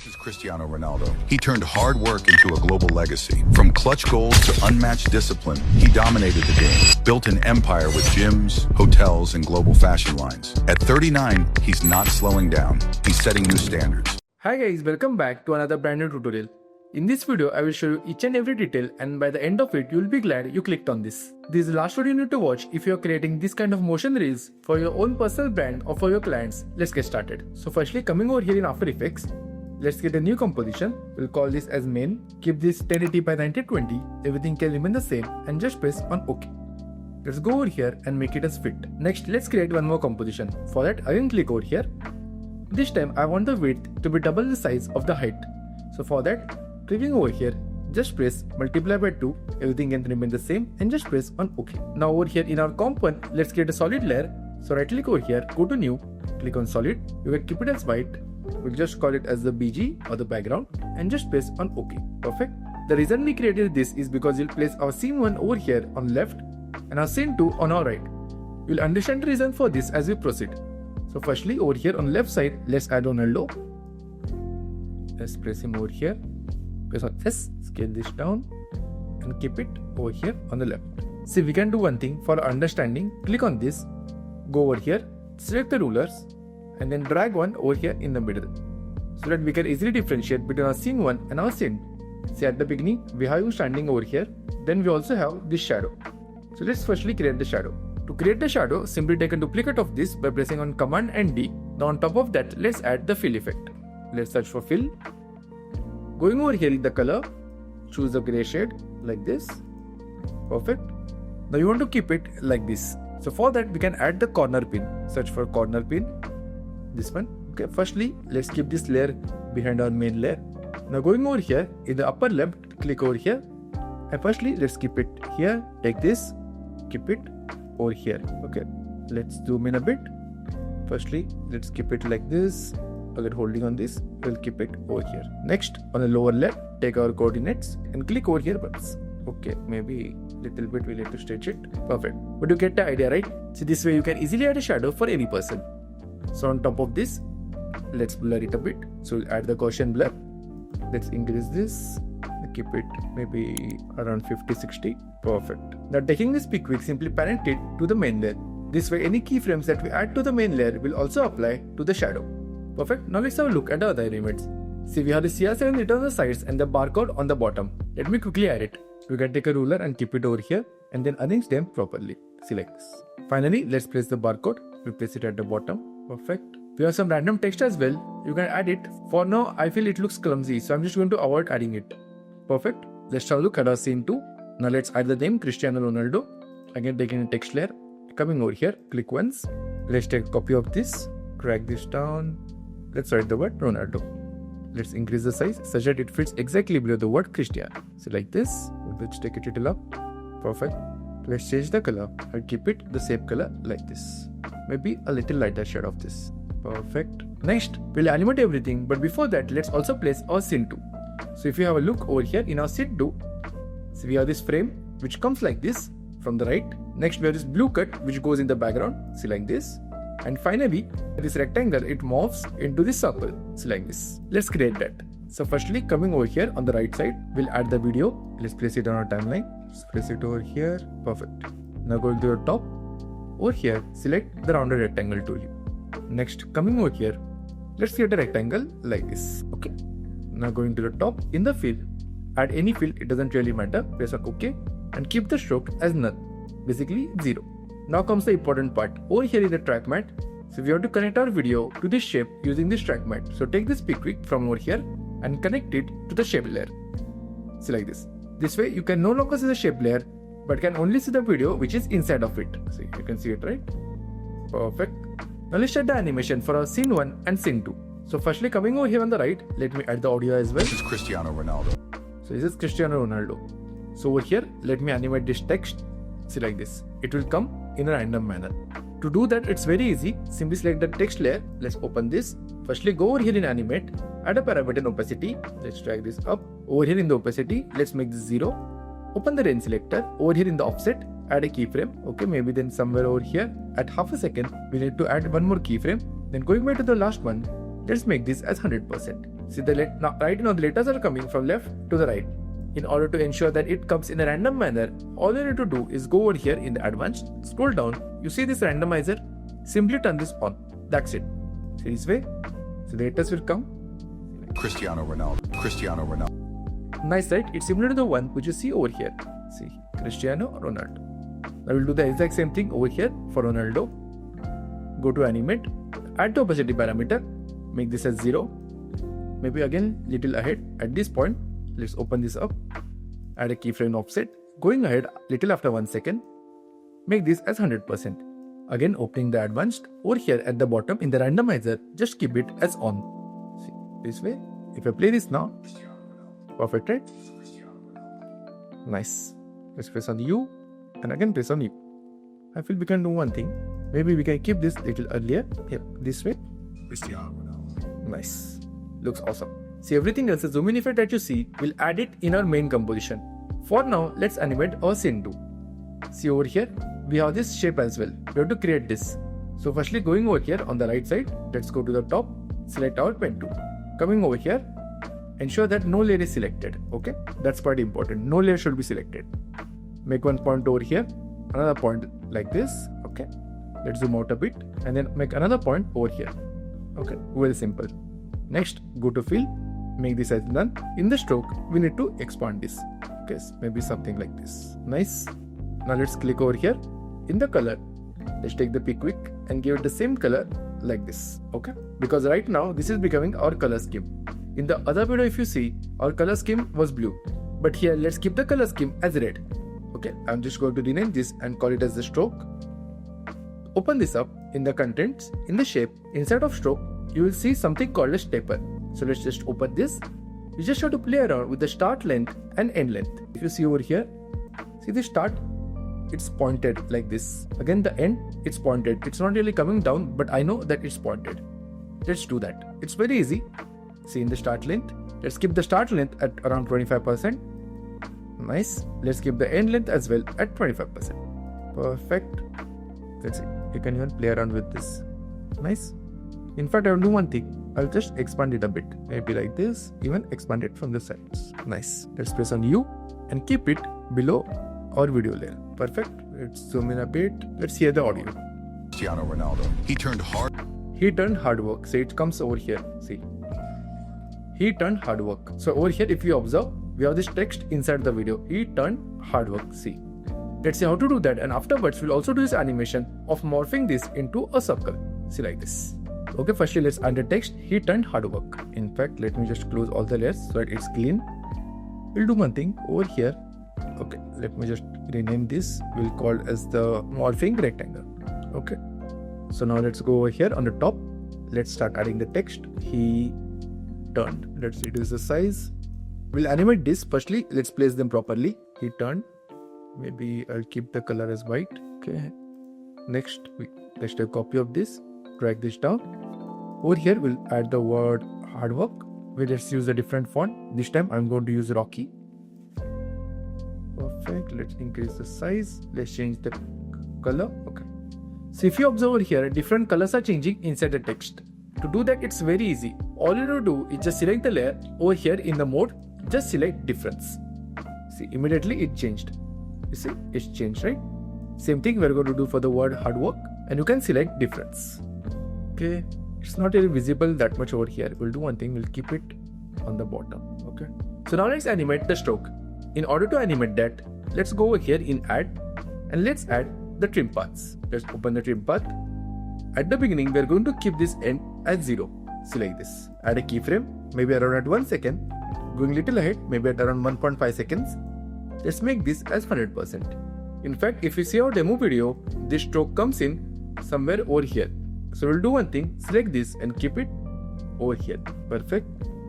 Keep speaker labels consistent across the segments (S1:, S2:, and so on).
S1: This is Cristiano Ronaldo. He turned hard work into a global legacy. From clutch goals to unmatched discipline, he dominated the game, built an empire with gyms, hotels, and global fashion lines. At 39, he's not slowing down. He's setting new standards.
S2: Hi guys, welcome back to another brand new tutorial. In this video, I will show you each and every detail, and by the end of it, you will be glad you clicked on this. This is the last video you need to watch if you are creating this kind of motion reels for your own personal brand or for your clients. Let's get started. So firstly, coming over here in After Effects, let's get a new composition. We'll call this as main. Keep this 1080 by 1920. Everything can remain the same and just press on OK. Let's go over here and make it as fit. Next, let's create one more composition. For that, again click over here. This time, I want the width to be double the size of the height. So for that, clicking over here, just press multiply by 2. Everything can remain the same and just press on OK. Now over here in our comp one, let's create a solid layer. So right click over here, go to new, click on solid. You can keep it as white. We'll just call it as the BG or the background and just press on OK. Perfect. The reason we created this is because we'll place our scene 1 over here on left and our scene 2 on our right. You'll understand the reason for this as we proceed. So firstly, over here on left side, let's add Ronaldo. Let's press him over here. Press on S, scale this down and keep it over here on the left. See, we can do one thing for understanding. Click on this, go over here, select the rulers and then drag one over here in the middle so that we can easily differentiate between our scene 1 and our scene 2. See, at the beginning, we have you standing over here. Then we also have this shadow. So let's firstly create the shadow. To create the shadow, simply take a duplicate of this by pressing on Command and D. Now on top of that, let's add the fill effect. Let's search for fill. Going over here in the color, choose the gray shade like this. Perfect. Now you want to keep it like this. So for that, we can add the corner pin. Search for corner pin. This one. Okay. Firstly, let's keep this layer behind our main layer. Now going over here in the upper left, click over here. And firstly, let's keep it here. Take this, keep it over here. Okay. Let's zoom in a bit. Firstly, let's keep it like this. Again, holding on this, we'll keep it over here. Next, on the lower left, take our coordinates and click over here once. Okay, maybe little bit we need to stretch it. Perfect. But you get the idea, right? See, this way you can easily add a shadow for any person. So on top of this, let's blur it a bit. So we'll add the Gaussian blur. Let's increase this. Keep it maybe around 50-60. Perfect. Now taking this pick, simply parent it to the main layer. This way, any keyframes that we add to the main layer will also apply to the shadow. Perfect. Now let's have a look at the other elements. See, we have the CR7 written on the sides and the barcode on the bottom. Let me quickly add it. We can take a ruler and keep it over here and then arrange them properly. See, like this. Finally, let's place the barcode. We place it at the bottom. Perfect. We have some random text as well. You can add it. For now, I feel it looks clumsy, so I'm just going to avoid adding it. Perfect. Let's have a look at our scene 2. Now let's add the name Cristiano Ronaldo. Again, taking a text layer. Coming over here, click once. Let's take a copy of this. Drag this down. Let's write the word Ronaldo. Let's increase the size such that it fits exactly below the word Cristiano. So like this. Let's take it a little up. Perfect. Let's change the color. I'll keep it the same color like this. Maybe a little lighter shade of this. Perfect. Next, we'll animate everything, but before that, let's also place our scene 2. So if you have a look over here in our scene 2, so we have this frame which comes like this from the right. Next, we have this blue cut which goes in the background, see like this. And finally, this rectangle, it morphs into this circle, see like this. Let's create that. So firstly, coming over here on the right side, we'll add the video. Let's place it on our timeline. Let's place it over here. Perfect. Now going to the top. Over here, select the rounded rectangle tool. Next, coming over here, let's create a rectangle like this. Okay. Now going to the top, in the fill, add any fill, it doesn't really matter. Press on OK and keep the stroke as none. Basically 0. Now comes the important part. Over here is the track matte. So we have to connect our video to this shape using this track matte. So take this pick from over here and connect it to the shape layer. See like this. This way you can no longer see the shape layer, but can only see the video which is inside of it. See, you can see it, right? Perfect. Now let's start the animation for our scene 1 and scene 2. So firstly, coming over here on the right, let me add the audio as well.
S1: This is Cristiano Ronaldo.
S2: So this is Cristiano Ronaldo. So over here, let me animate this text. See like this. It will come in a random manner. To do that, it's very easy. Simply select the text layer. Let's open this. Firstly, go over here in animate. Add a parameter in opacity. Let's drag this up. Over here in the opacity, let's make this 0. Open the range selector. Over here in the offset, add a keyframe. Okay, maybe then somewhere over here at half a second, we need to add one more keyframe. Then going back to the last one, let's make this as 100%. See right now the letters are coming from left to the right. In order to ensure that it comes in a random manner, all you need to do is go over here in the advanced, scroll down, you see this randomizer, simply turn this on. That's it. See this way? So the letters will come.
S1: Cristiano Ronaldo.
S2: Nice, right? It's similar to the one which you see over here. See, Cristiano Ronaldo. I will do the exact same thing over here for Ronaldo. Go to animate, add the opacity parameter, make this as 0. Maybe again little ahead. At this point, let's open this up, add a keyframe offset, going ahead little after 1 second, make this as 100%. Again opening the advanced, over here at the bottom in the randomizer, just keep it as on. See, this way. If I play this now, perfect, right? Nice. Let's press on U and again press on U. I feel we can do one thing. Maybe we can keep this little earlier. Here, this way. Nice. Looks awesome. See, everything else, the zoom in effect that you see, we'll add it in our main composition. For now, let's animate our scene too. See over here, we have this shape as well. We have to create this. So firstly, going over here on the right side, let's go to the top, select our pen tool. Coming over here, ensure that no layer is selected. Okay, that's quite important. No layer should be selected. Make one point over here, another point like this. Okay, let's zoom out a bit and then make another point over here. Okay, very simple. Next, go to fill, make this as none. In the stroke, we need to expand this. Okay, maybe something like this. Nice. Now let's click over here. In the color, let's take the Pickwick and give it the same color like this. Okay, because right now this is becoming our color scheme. In the other video, if you see, our color scheme was blue, but here let's keep the color scheme as red. Okay, I'm just going to rename this and call it as the stroke. Open this up in the contents, in the shape, inside of stroke, you will see something called as taper. So let's just open this. You just have to play around with the start length and end length. If you see over here, see the start, it's pointed like this. Again the end, it's pointed. It's not really coming down, but I know that it's pointed. Let's do that. It's very easy. See in the start length, let's keep the start length at around 25%. Nice. Let's keep the end length as well at 25%. Perfect. That's it. You can even play around with this. Nice. In fact, I will do one thing. I'll just expand it a bit. Maybe like this. Even expand it from the sides. Nice. Let's press on U and keep it below our video layer. Perfect. Let's zoom in a bit. Let's hear the audio.
S1: Cristiano Ronaldo. He turned hard
S2: work. So it comes over here. See. He turned hard work. So over here, if you observe, we have this text inside the video. He turned hard work. See. Let's see how to do that. And afterwards, we'll also do this animation of morphing this into a circle. See like this. Okay, firstly let's add the text. He turned hard work. In fact, let me just close all the layers so that it's clean. We'll do one thing over here. Okay, let me just rename this. We'll call it as the morphing rectangle. Okay. So now let's go over here on the top. Let's start adding the text. He turned. Let's reduce the size. We'll animate this. Firstly, let's place them properly. He turned. Maybe I'll keep the color as white. Okay. Next, let's take a copy of this. Drag this down. Over here, we'll add the word hard work. Let's use a different font. This time, I'm going to use Rocky. Perfect. Let's increase the size. Let's change the color. Okay. So if you observe over here, different colors are changing inside the text. To do that, it's very easy. All you need to do is just select the layer. Over here in the mode, just select difference. See, immediately it changed. You see, it's changed, right? Same thing we're going to do for the word hard work. And you can select difference. Okay, it's not really visible that much over here. We'll do one thing, we'll keep it on the bottom. Okay, so now let's animate the stroke. In order to animate that, let's go over here in add and let's add the trim paths. Let's open the trim path. At the beginning, we're going to keep this end as 0. See like this. Add a keyframe, maybe around at 1 second. Going little ahead, maybe at around 1.5 seconds. Let's make this as 100%. In fact, if you see our demo video, this stroke comes in somewhere over here. So we'll do one thing, select this and keep it over here. Perfect.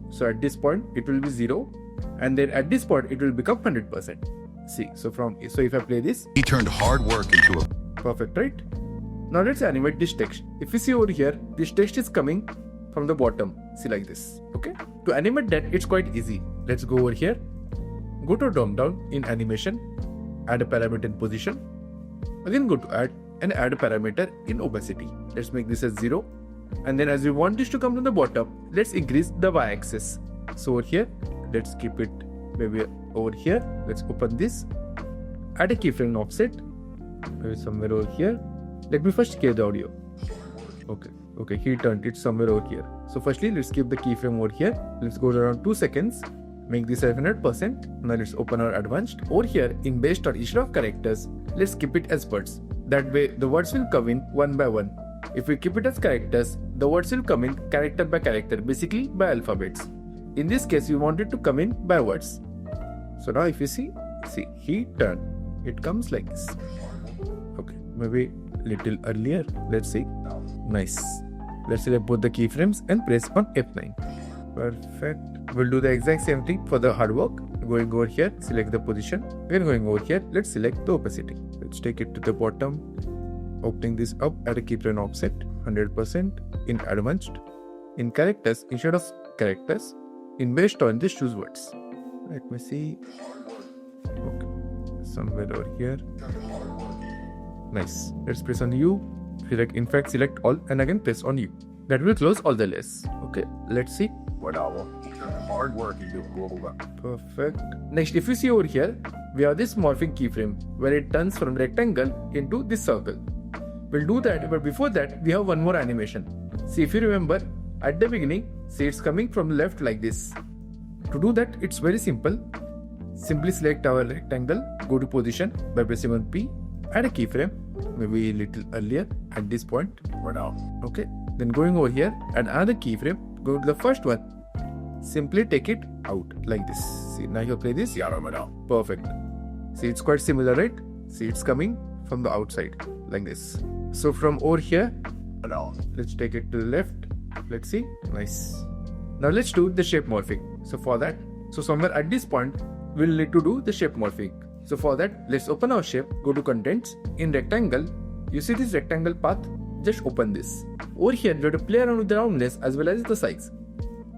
S2: So at this point, it will be 0. And then at this point, it will become 100%. See, so if I play this.
S1: He turned hard work into a...
S2: Perfect, right? Now let's animate this text. If you see over here, this text is coming from the bottom. See like this. Okay. To animate that, it's quite easy. Let's go over here. Go to drop down in animation. Add a parameter in position. Again go to add and add a parameter in opacity. Let's make this as 0 And then as we want this to come to the bottom, let's increase the y-axis. So over here, let's keep it maybe over here. Let's open this. Add a keyframe offset. Maybe somewhere over here. Let me first clear the audio. Okay, he turned it somewhere over here. So firstly, let's keep the keyframe over here. Let's go around 2 seconds. Make this 100%. Now let's open our advanced. Over here in based or instead of characters, let's keep it as words. That way the words will come in one by one. If we keep it as characters, the words will come in character by character, basically by alphabets. In this case, we want it to come in by words. So now if you see he turned. It comes like this. Okay, maybe little earlier. Let's see. Nice. Let's select both the keyframes and press on F9. Perfect. We'll do the exact same thing for the hard work. Going over here, select the position. Again going over here, let's select the opacity. Let's take it to the bottom. Opening this up at a keyframe offset 100% in advanced. In characters, instead of characters, in based on this choose words. Let me see. Okay, somewhere over here. Nice. Let's press on U. Select all and again press on U. That will close all the layers. Okay, let's see.
S1: Hard work you do global.
S2: Perfect. Next, if you see over here, we have this morphing keyframe where it turns from rectangle into this circle. We'll do that, but before that, we have one more animation. See, if you remember, at the beginning, see it's coming from left like this. To do that, it's very simple. Simply select our rectangle, go to position by pressing on P, add a keyframe, maybe a little earlier at this point. Okay, then going over here, add another keyframe, go to the first one. Simply take it out like this. See, now you play this. Perfect. See, it's quite similar, right? See, it's coming from the outside like this. So from over here, let's take it to the left. Let's see. Nice. Now let's do the shape morphing. So for that, somewhere at this point, we'll need to do the shape morphing. So for that, let's open our shape, go to contents. In rectangle, you see this rectangle path, just open this. Over here, you have to play around with the roundness as well as the size.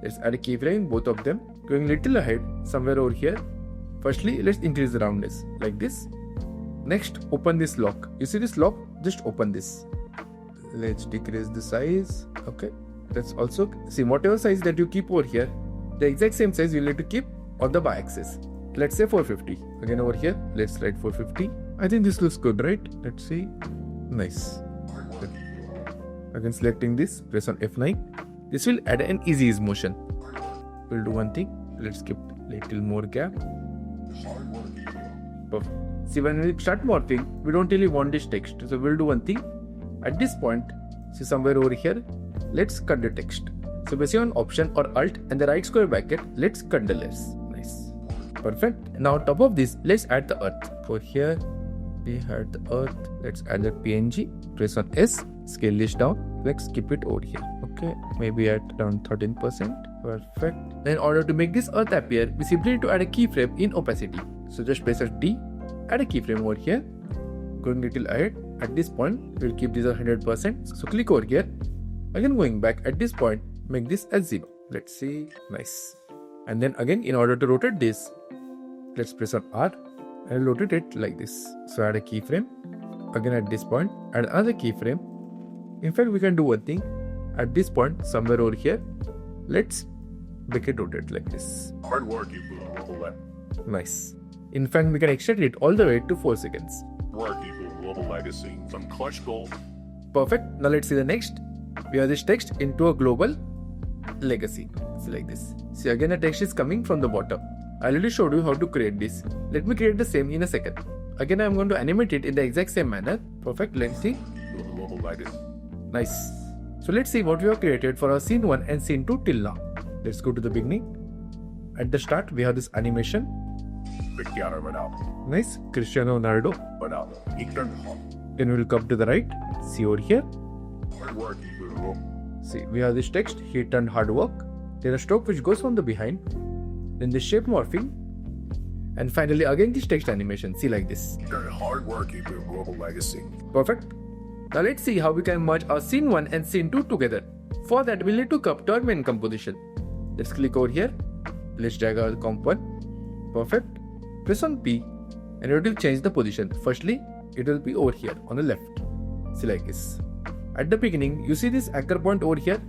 S2: Let's add a keyframe in both of them. Going little ahead, somewhere over here. Firstly, let's increase the roundness like this. Next, open this lock. You see this lock? Just open this. Let's decrease the size. Okay. Let's also see whatever size that you keep over here, the exact same size you need to keep on the y-axis. Let's say 450. Again over here, let's write 450. I think this looks good, right? Let's see. Nice. Again selecting this, press on F9. This will add an easy ease motion. We'll do one thing. Let's keep little more gap. Perfect. See, when we start morphing, we don't really want this text. So we'll do one thing. At this point, see somewhere over here, let's cut the text. So basically on Option or Alt and the right square bracket, let's cut the layers. Nice. Perfect. Now on top of this, let's add the earth. For here, we had the earth. Let's add the PNG. Press on S. Scale this down. Let's keep it over here. Okay. Maybe at around 13%. Perfect. Then in order to make this earth appear, we simply need to add a keyframe in opacity. So just press D. Add a keyframe over here. Going little ahead. At this point, we'll keep this at 100%. So click over here. Again going back at this point, make this as 0. Let's see. Nice. And then again, in order to rotate this, let's press on R and rotate it like this. So add a keyframe. Again at this point, add another keyframe. In fact, we can do one thing. At this point, somewhere over here, let's make it rotate like this.
S1: Hard work you do.
S2: Nice. In fact, we can extend it all the way to 4 seconds.
S1: Work you do global legacy from Clutch Gold.
S2: Perfect. Now let's see the next. We have this text into a global legacy. See like this. See again the text is coming from the bottom. I already showed you how to create this. Let me create the same in a second. Again I am going to animate it in the exact same manner. Perfect. Let's see.
S1: Global legacy.
S2: Nice. So let's see what we have created for our scene 1 and scene 2 till now. Let's go to the beginning. At the start we have this animation.
S1: Cristiano Ronaldo.
S2: Nice. Cristiano Ronaldo. Then we will come to the right. See over here.
S1: Hard work you do.
S2: See, we have this text, he turned hard work. Then a stroke which goes from the behind. Then the shape morphing. And finally again this text animation. See like this.
S1: Hard work you do global legacy.
S2: Perfect. Now let's see how we can merge our scene 1 and scene 2 together. For that we'll need to come to our main composition. Let's click over here. Let's drag our comp 1. Perfect. Press on P and it will change the position. Firstly, it will be over here on the left. See like this. At the beginning, you see this anchor point over here.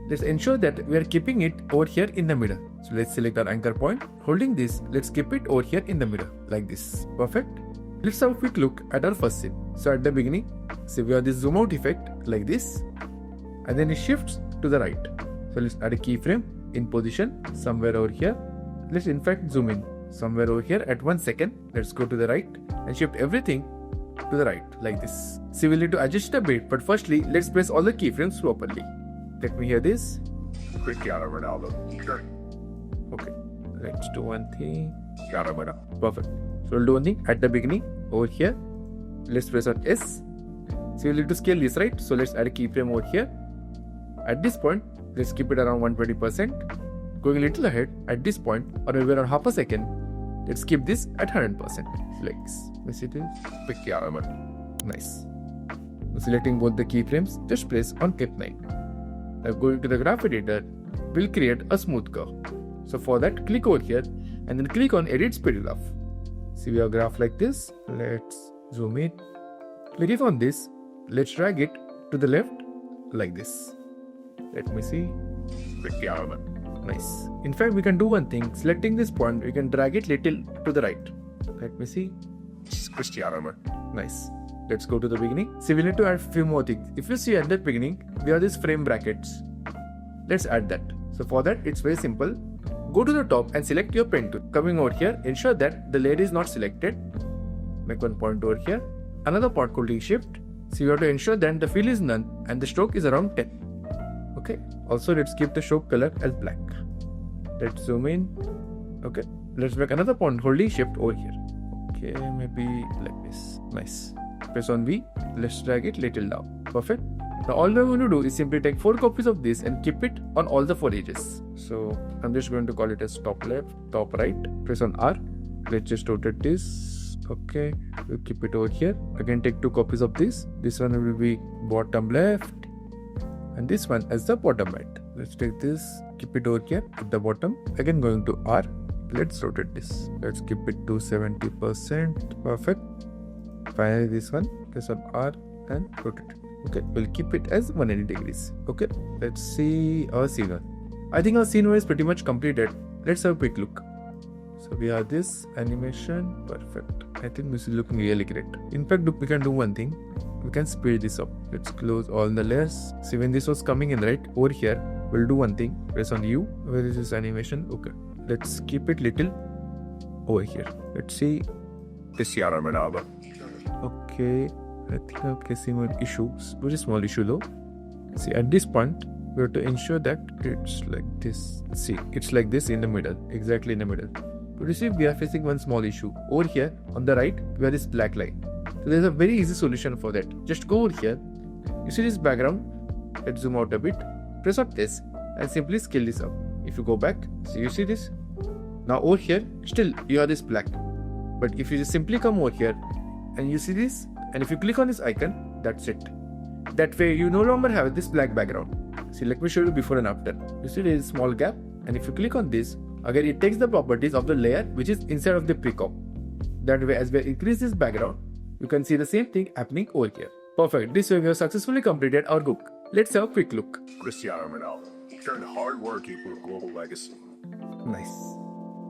S2: Let's ensure that we are keeping it over here in the middle. So let's select our anchor point. Holding this, let's keep it over here in the middle, like this. Perfect. Let's have a quick look at our first scene. So at the beginning, see we have this zoom out effect like this, and then it shifts to the right. So let's add a keyframe in position somewhere over here. Let's in fact zoom in somewhere over here at 1 second. Let's go to the right and shift everything to the right like this. See, we'll need to adjust a bit, but firstly, let's press all the keyframes properly. Let me hear this.
S1: Cristiano Ronaldo.
S2: Okay, let's do one thing.
S1: Cristiano Ronaldo.
S2: Perfect. So we'll do one thing at the beginning over here. Let's press on S. So we'll need to scale this, right? So let's add a keyframe over here. At this point, let's keep it around 120%. Going a little ahead at this point, or maybe around half a second, let's keep this at 100%. Flex. Let's see this.
S1: Cristiano Ronaldo.
S2: Nice. So selecting both the keyframes, just press on Cap 9. Now going to the graph editor, we'll create a smooth curve. So for that, click over here and then click on Edit Speed Graph. See we have a graph like this. Let's zoom in. Click on this. Let's drag it to the left like this. Let me see.
S1: Cristiano Ronaldo.
S2: Nice. In fact, we can do one thing. Selecting this point, we can drag it little to the right. Let me see.
S1: Cristiano Ronaldo.
S2: Nice. Let's go to the beginning. See, we need to add few more things. If you see at the beginning, we have these frame brackets. Let's add that. So for that, it's very simple. Go to the top and select your pen tool. Coming over here, ensure that the layer is not selected. Make one point over here. Another point holding shift. So you have to ensure that the fill is none and the stroke is around 10. Okay. Also, let's keep the stroke color as black. Let's zoom in. Okay. Let's make another point holding shift over here. Okay, maybe like this. Nice. Press on V. Let's drag it little down. Perfect. Now all we're going to do is simply take 4 copies of this and keep it on all the 4 edges. So I'm just going to call it as top left, top right. Press on R. Let's just rotate this. Okay. We'll keep it over here. Again, take 2 copies of this. This one will be bottom left, and this one as the bottom right. Let's take this. Keep it over here at the bottom. Again, going to R. Let's rotate this. Let's keep it to 70%. Perfect. Finally, this one, press on R and rotate it. Okay, we'll keep it as 180 degrees. Okay, let's see our scene. I think our scene is pretty much completed. Let's have a quick look. So we have this animation. Perfect. I think this is looking really great. In fact, we can do one thing. We can speed this up. Let's close all the layers. See, when this was coming in right over here, we'll do one thing. Press on U. Where is this animation? Okay, let's keep it little over here. Let's see.
S1: Cristiano Ronaldo.
S2: Okay, I think I'm facing an issue, very small issue though. See, at this point, we have to ensure that it's like this. See, it's like this in the middle, exactly in the middle. But you see, we are facing one small issue. Over here, on the right, we have this black line. So there's a very easy solution for that. Just go over here. You see this background? Let's zoom out a bit. Press on this and simply scale this up. If you go back, so you see this? Now over here, still you have this black. But if you just simply come over here, and you see this, and if you click on this icon, that's it. That way you no longer have this black background. See, let me show you before and after. You see there is a small gap, and if you click on this, again it takes the properties of the layer which is inside of the precop. That way, as we increase this background, you can see the same thing happening over here. Perfect. This way we have successfully completed our book. Let's have a quick look.
S1: Cristiano Ronaldo turned hard work into a global legacy.
S2: Nice.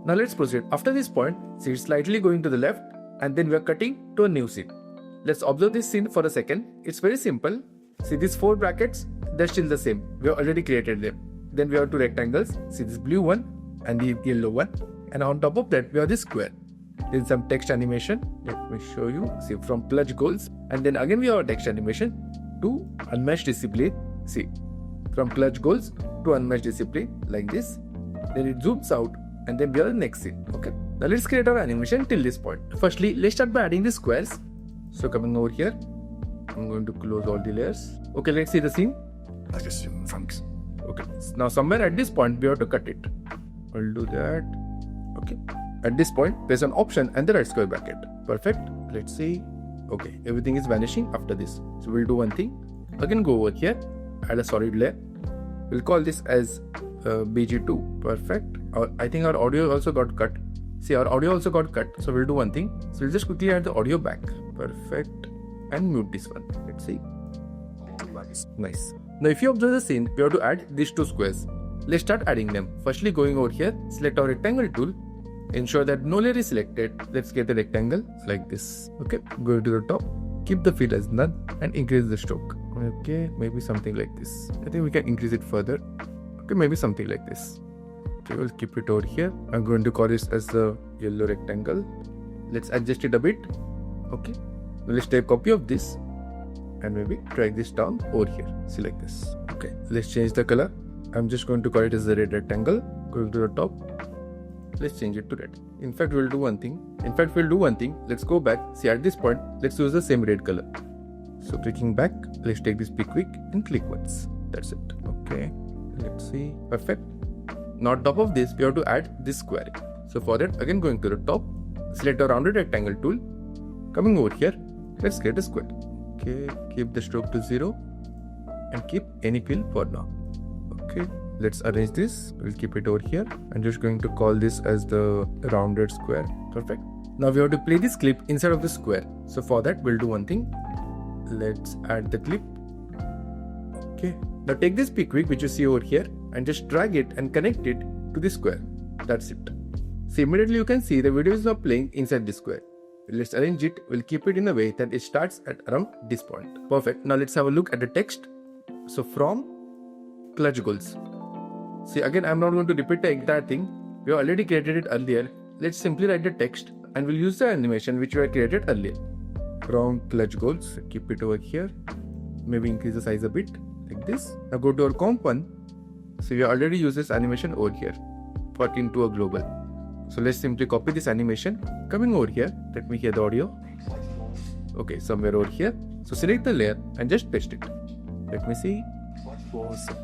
S2: Now let's proceed. After this point, see it's slightly going to the left, and then we are cutting to a new scene. Let's observe this scene for a second. It's very simple. See these 4 brackets, they're still the same. We have already created them. Then we have 2 rectangles. See this blue one and the yellow one. And on top of that, we have this square. There's some text animation. Let me show you. See, from clutch goals. And then again we have a text animation to unmatched discipline. See, from clutch goals to unmatched discipline like this. Then it zooms out and then we have the next scene. Okay. Now let's create our animation till this point. Firstly, let's start by adding the squares. So coming over here, I'm going to close all the layers. Okay, let's see the scene. Okay. Now somewhere at this point, we have to cut it. I'll do that. Okay. At this point, press on Option and the right square bracket. Perfect. Let's see. Okay, everything is vanishing after this. So we'll do one thing. Again, go over here, add a solid layer. We'll call this as BG2. Perfect. I think our audio also got cut. See, our audio also got cut. So we'll do one thing. So we'll just quickly add the audio back. Perfect. And mute this one. Let's see. Nice. Now if you observe the scene, we have to add these two squares. Let's start adding them. Firstly, going over here, select our rectangle tool. Ensure that no layer is selected. Let's get the rectangle like this. Okay, go to the top. Keep the fill as none and increase the stroke. Okay, maybe something like this. I think we can increase it further. Okay, maybe something like this. Okay, we'll keep it over here. I'm going to call this as the yellow rectangle. Let's adjust it a bit. Okay, let's take a copy of this and maybe drag this down over here. See, like this. Okay, let's change the color. I'm just going to call it as the red rectangle. Going to the top. Let's change it to red. In fact, we'll do one thing. Let's go back. See, at this point, let's use the same red color. So clicking back, let's take this pick and click once. That's it. Okay, let's see. Perfect. Now on top of this, we have to add this square. So for that, again going to the top, select a rounded rectangle tool. Coming over here, let's create a square. Okay, keep the stroke to 0 and keep any fill for now. Okay, let's arrange this. We'll keep it over here. I'm just going to call this as the rounded square. Perfect. Now we have to play this clip inside of the square. So for that, we'll do one thing. Let's add the clip. Okay, now take this pick which you see over here and just drag it and connect it to the square. That's it. So immediately you can see the video is now playing inside the square. Let's arrange it. We'll keep it in a way that it starts at around this point. Perfect. Now let's have a look at the text. So from clutch goals. See, again, I'm not going to repeat the entire thing. We have already created it earlier. Let's simply write the text and we'll use the animation which we had created earlier. From clutch goals, keep it over here. Maybe increase the size a bit like this. Now go to our comp one. So we already used this animation over here. Put into a global. So let's simply copy this animation. Coming over here, let me hear the audio. Okay, somewhere over here. So select the layer and just paste it. Let me see. Awesome.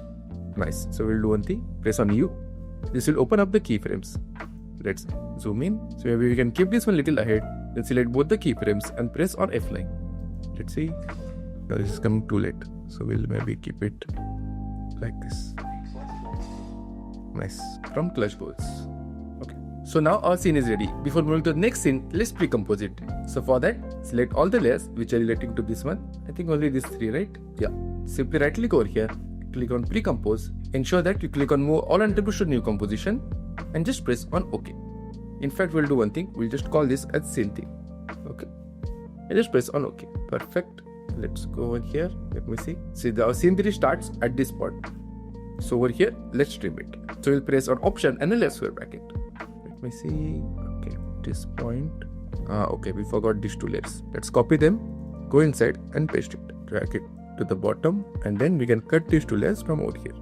S2: Nice. So we'll do one thing. Press on U. This will open up the keyframes. Let's zoom in. So maybe we can keep this one little ahead. Then select both the keyframes and press on F9. Let's see. Now this is coming too late. So we'll maybe keep it like this. Nice. From clutch goals. Okay. So now our scene is ready. Before moving to the next scene, let's pre-compose it. So for that, select all the layers which are relating to this one. I think only these three, right? Yeah. Simply right click over here. Click on pre-compose. Ensure that you click on move all attributes to new composition and just press on OK. In fact, we'll do one thing. We'll just call this as scene theme. Okay. And just press on OK. Perfect. Let's go over here. Let me see. See, our scene 3 starts at this point. So over here, let's trim it. So we'll press on Option and a left square bracket. Let me see. Okay, this point. Okay, we forgot these two layers. Let's copy them. Go inside and paste it. Drag it to the bottom, and then we can cut these two layers from over here.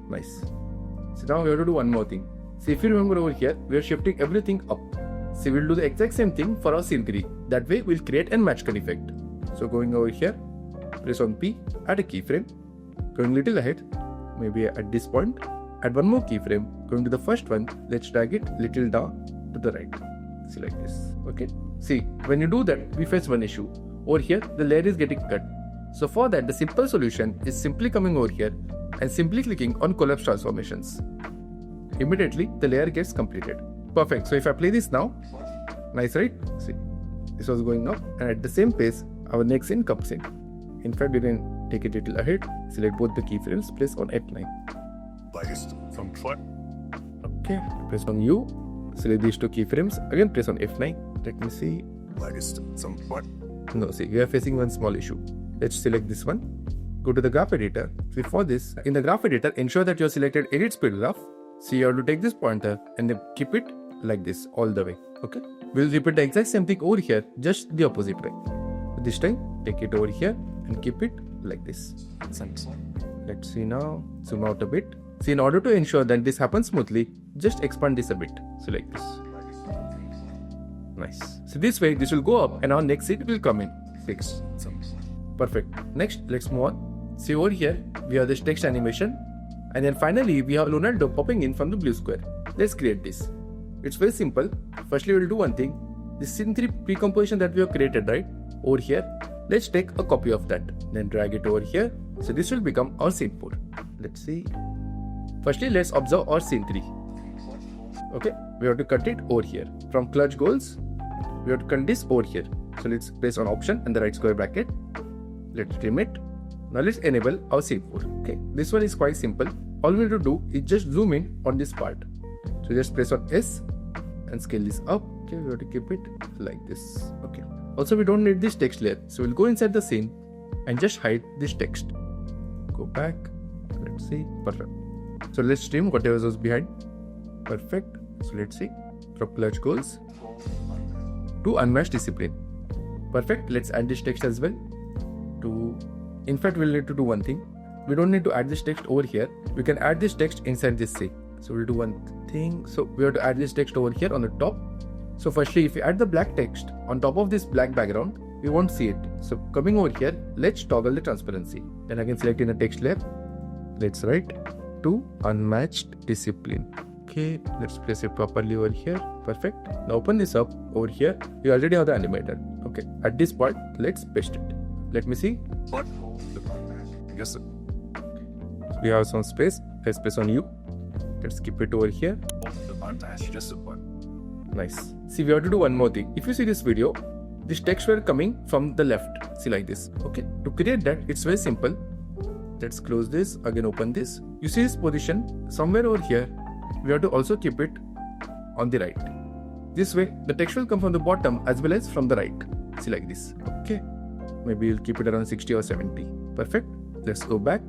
S2: Nice. So now we have to do one more thing. See, if you remember over here, we are shifting everything up. So we'll do the exact same thing for our scene 3. That way we'll create an match color effect. So going over here, press on P, add a keyframe. Going little ahead, maybe at this point, add one more keyframe. Going to the first one, let's drag it little down to the right. See, like this. Okay. See, when you do that, we face one issue. Over here, the layer is getting cut. So for that, the simple solution is simply coming over here and simply clicking on collapse transformations. Immediately, the layer gets completed. Perfect. So if I play this now, nice, right? See, this was going up, and at the same pace, our next scene comes in. In fact, we can take it a little ahead, select both the keyframes, press on F9. Okay, press on U, select these two keyframes, again press on F9. Let me see. No, see, we are facing one small issue. Let's select this one. Go to the graph editor. Before this, in the graph editor, ensure that you have selected edit speed graph. So you have to take this pointer and then keep it like this all the way. Okay. We'll repeat the exact same thing over here, just the opposite way. This time, take it over here and keep it like this. Let's see now. Zoom out a bit. See, in order to ensure that this happens smoothly, just expand this a bit. So like this. Nice. So this way, this will go up and our next scene will come in. Fixed. Perfect. Next, let's move on. See over here, we have this text animation. And then finally, we have Leonardo popping in from the blue square. Let's create this. It's very simple. Firstly, we'll do one thing. This scene 3 pre-composition that we have created, right? Over here, let's take a copy of that. Then drag it over here. So this will become our scene 4. Let's see. Firstly, let's observe our scene 3. Okay, we have to cut it over here. From clutch goals, we have to cut this over here. So let's press on Option and the right square bracket. Let's trim it. Now let's enable our scene 4. Okay, this one is quite simple. All we need to do is just zoom in on this part. So just press on S and scale this up. Okay, we have to keep it like this. Okay. Also, we don't need this text layer. So we'll go inside the scene and just hide this text. Go back. Let's see. Perfect. So let's trim whatever was behind. Perfect. So let's see. From clutch goals to unmatched discipline. Perfect. Let's add this text as well. In fact, we'll need to do one thing. We don't need to add this text over here. We can add this text inside this scene. So we'll do one thing. So we have to add this text over here on the top. So firstly, if we add the black text on top of this black background, we won't see it. So coming over here, let's toggle the transparency. Then again select in the text layer. Let's write to unmatched discipline. Okay, let's place it properly over here. Perfect. Now open this up over here. We already have the animator. Okay, at this point, let's paste it. Let me see.
S1: Yes, sir.
S2: We have some space. Let's press on U. Let's keep it over here. Nice. See, we have to do one more thing. If you see this video, this text were coming from the left. See, like this. Okay. To create that, it's very simple. Let's close this. Again, open this. You see this position somewhere over here. We have to also keep it on the right. This way, the text will come from the bottom as well as from the right. See, like this. Okay. Maybe you'll keep it around 60 or 70. Perfect. Let's go back.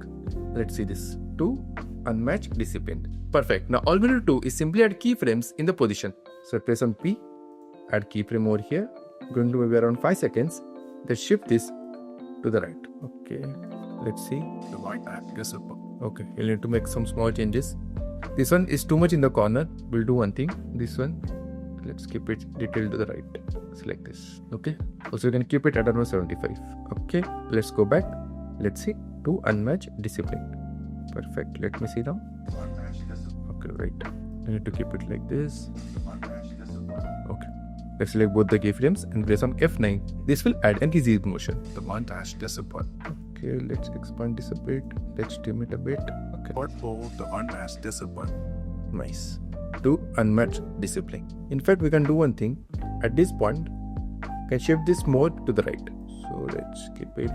S2: Let's see this. To unmatched discipline. Perfect. Now all we need to do is simply add keyframes in the position. So press on P. Add keyframe over here. Going to maybe around 5 seconds. Then shift this to the right. Okay. Let's see. Okay. You'll need to make some small changes. This one is too much in the corner. We'll do one thing. This one, let's keep it detailed to the right. Select this. Okay. Also, you can keep it at around 75. Okay. Let's go back. Let's see. To unmatched discipline. Perfect. Let me see now. Okay, right. You need to keep it like this. Okay. Let's select both the keyframes and press on F9. This will add an easy motion.
S1: The montage discipline.
S2: Okay, let's expand this a bit. Let's trim it a bit. Okay.
S1: The unmatched discipline.
S2: Nice. To unmatched discipline. In fact, we can do one thing. At this point, can shift this more to the right. So let's keep it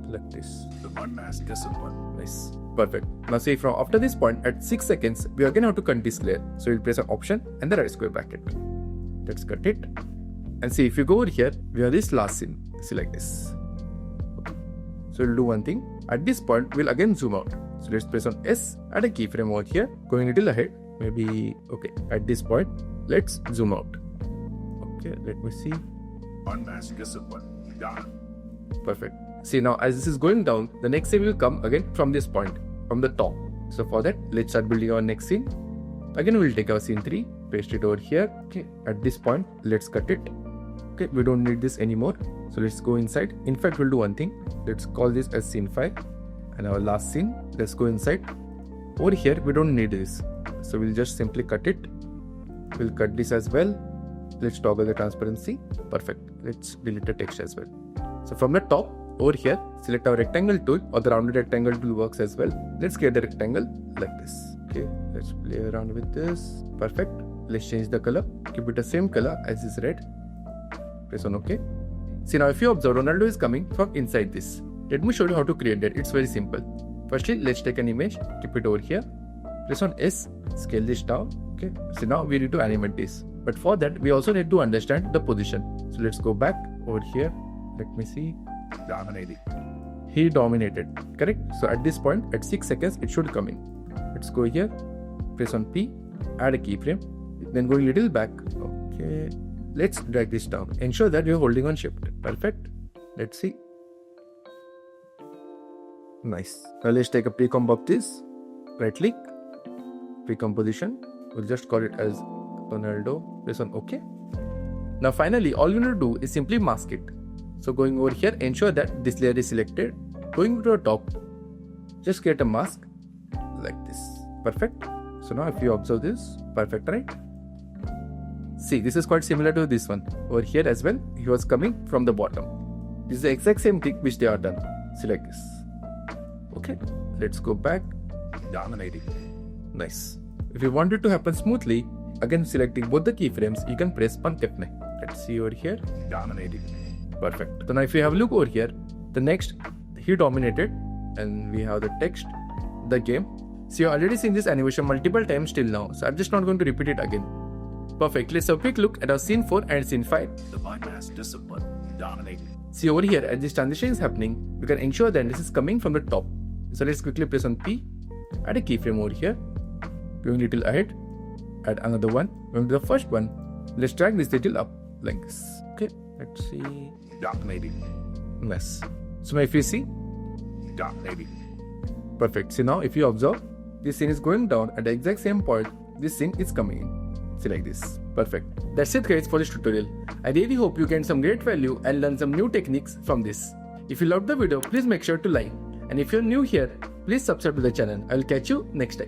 S2: like this.
S1: The unmatched discipline.
S2: Nice. Perfect. Now see, from after this point at 6 seconds, we again have to cut this layer. So we'll press an option and the right square bracket. Let's cut it. And see, if you go over here, we have this last scene. See, like this. Okay. So we'll do one thing. At this point, we'll again zoom out. So let's press on S, add a keyframe over here, going a little ahead. Maybe, okay, at this point, let's zoom out. Okay, let me see.
S1: Unmatched discipline. Got it.
S2: Perfect. See, now as this is going down, the next scene will come again from this point, from the top. So for that, let's start building our next scene. Again, we'll take our scene 3, paste it over here. Okay, at this point, let's cut it. Okay, we don't need this anymore. So let's go inside. In fact, we'll do one thing. Let's call this as scene 5. And our last scene, let's go inside. Over here, we don't need this. So we'll just simply cut it. We'll cut this as well. Let's toggle the transparency. Perfect. Let's delete the text as well. So from the top, over here, select our rectangle tool, or the rounded rectangle tool works as well. Let's create the rectangle like this. Okay, let's play around with this. Perfect. Let's change the color. Keep it the same color as this red. Press on OK. See, now if you observe, Ronaldo is coming from inside this. Let me show you how to create that. It's very simple. Firstly, let's take an image, keep it over here. Press on S, scale this down. Okay, so now we need to animate this. But for that, we also need to understand the position. So let's go back over here. Let me see.
S1: Dominating.
S2: He dominated, correct? So at this point, at 6 seconds, it should come in. Let's go here, press on P, add a keyframe, then going a little back. Okay, let's drag this down. Ensure that you're holding on shift. Perfect. Let's see. Nice. Now let's take a pre-comp of this. Right click, pre-composition. We'll just call it as Ronaldo. Press on OK. Now finally, all you need to do is simply mask it. So going over here, ensure that this layer is selected. Going to the top, just create a mask like this. Perfect. So now if you observe this, perfect, right? See, this is quite similar to this one. Over here as well, he was coming from the bottom. This is the exact same thing which they are done. Select this. Okay, let's go back.
S1: Dominating.
S2: Nice. If you want it to happen smoothly, again selecting both the keyframes, you can press on F9. Let's see over here.
S1: Dominating.
S2: Perfect. So now if you have a look over here, the next, he dominated, and we have the text, the game. So you've already seen this animation multiple times till now, so I'm just not going to repeat it again. Perfect. Let's have a quick look at our scene 4 and scene 5.
S3: The bypass discipline dominating.
S2: See over here, as this transition is happening, we can ensure that this is coming from the top. So let's quickly press on P, add a keyframe over here, going little ahead, add another one, going to the first one. Let's drag this little up like this. Okay, let's see.
S3: Dominating.
S2: Nice. So now if you see,
S3: Dominating.
S2: perfect. See now if you observe, this scene is going down at the exact same point this scene is coming in. See like this. Perfect. That's it guys for this tutorial. I really hope you gained some great value and learned some new techniques from this. If you loved the video, please make sure to like. And if you're new here, please subscribe to the channel. I will catch you next time.